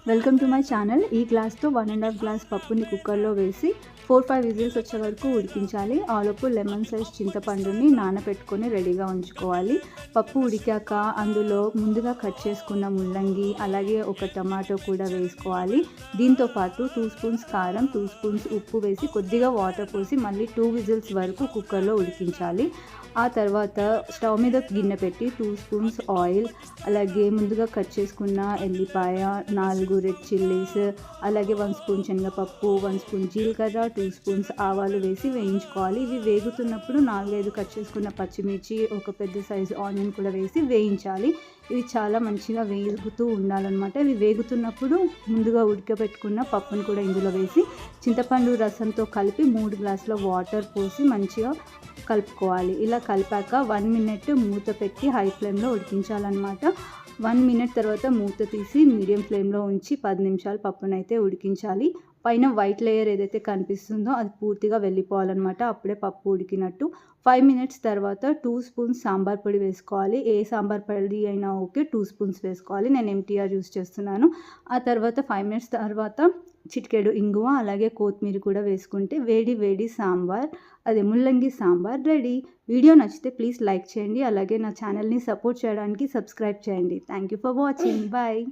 Welcome to my channel. ఈ గ్లాస్తో 1.5 glass పప్పుని కుక్కర్లో వేసి 4-5 విజిల్స్ వచ్చే వరకు ఉడికించాలి. ఆలోపు లెమన్ సైజ్ చింతపండుని నానబెట్టుకొని రెడీగా ఉంచుకోవాలి. పప్పు ఉడికాక అందులో ముందుగా కట్ చేసుకున్న ముల్లంగి అలాగే ఒక టమాటో కూడా వేసుకోవాలి. దీంతోపాటు 2 స్పూన్స్ కారం, 2 స్పూన్స్ ఉప్పు వేసి కొద్దిగా వాటర్ పోసి మళ్ళీ 2 విజిల్స్ వరకు కుక్కర్లో ఉడికించాలి. ఆ తర్వాత స్టవ్ మీద గిన్నె పెట్టి 2 స్పూన్స్ ఆయిల్, అలాగే ముందుగా కట్ చేసుకున్న ఎల్లిపాయ, 4 రెడ్ చిల్లీస్, అలాగే 1 స్పూన్ శనగపప్పు, 1 స్పూన్ జీలకర్ర, 2 స్పూన్స్ ఆవాలు వేసి వేయించుకోవాలి. ఇవి వేగుతున్నప్పుడు 4-5 కట్ చేసుకున్న పచ్చిమిర్చి, ఒక పెద్ద సైజు ఆనియన్ కూడా వేసి వేయించాలి. ఇవి చాలా మంచిగా వేగుతూ ఉండాలన్నమాట. ఇవి వేగుతున్నప్పుడు ముందుగా ఉడకబెట్టుకున్న పప్పును కూడా ఇందులో వేసి చింతపండు రసంతో కలిపి 3 గ్లాసుల వాటర్ పోసి మంచిగా కలుపుకోవాలి. ఇలా కలిపాక 1 మినిట్ మూత పెట్టి హై ఫ్లేమ్లో ఉడికించాలన్నమాట. 1 మినిట్ తర్వాత మూత తీసి మీడియం ఫ్లేమ్లో ఉంచి 10 నిమిషాలు పప్పునైతే ఉడికించాలి. పైన వైట్ లేయర్ ఏదైతే కనిపిస్తుందో అది పూర్తిగా వెళ్ళిపోవాలన్నమాట. అప్పుడే పప్పు ఉడికినట్టు. 5 మినిట్స్ తర్వాత 2 స్పూన్స్ సాంబార్ పొడి వేసుకోవాలి. ఏ సాంబార్ పొడి అయినా ఓకే, 2 స్పూన్స్ వేసుకోవాలి. నేను ఎంటీఆర్ యూస్ చేస్తున్నాను. ఆ తర్వాత 5 మినిట్స్ తర్వాత చిటికెడు ఇంగువ అలాగే కొత్తిమీర కూడా వేసుకుంటే వేడి వేడి సాంబార్, అదే ముల్లంగి సాంబార్ రెడీ. వీడియో నచ్చితే ప్లీజ్ లైక్ చేయండి. అలాగే నా ఛానల్ని సపోర్ట్ చేయడానికి సబ్స్క్రైబ్ చేయండి. Thank you for watching. Bye.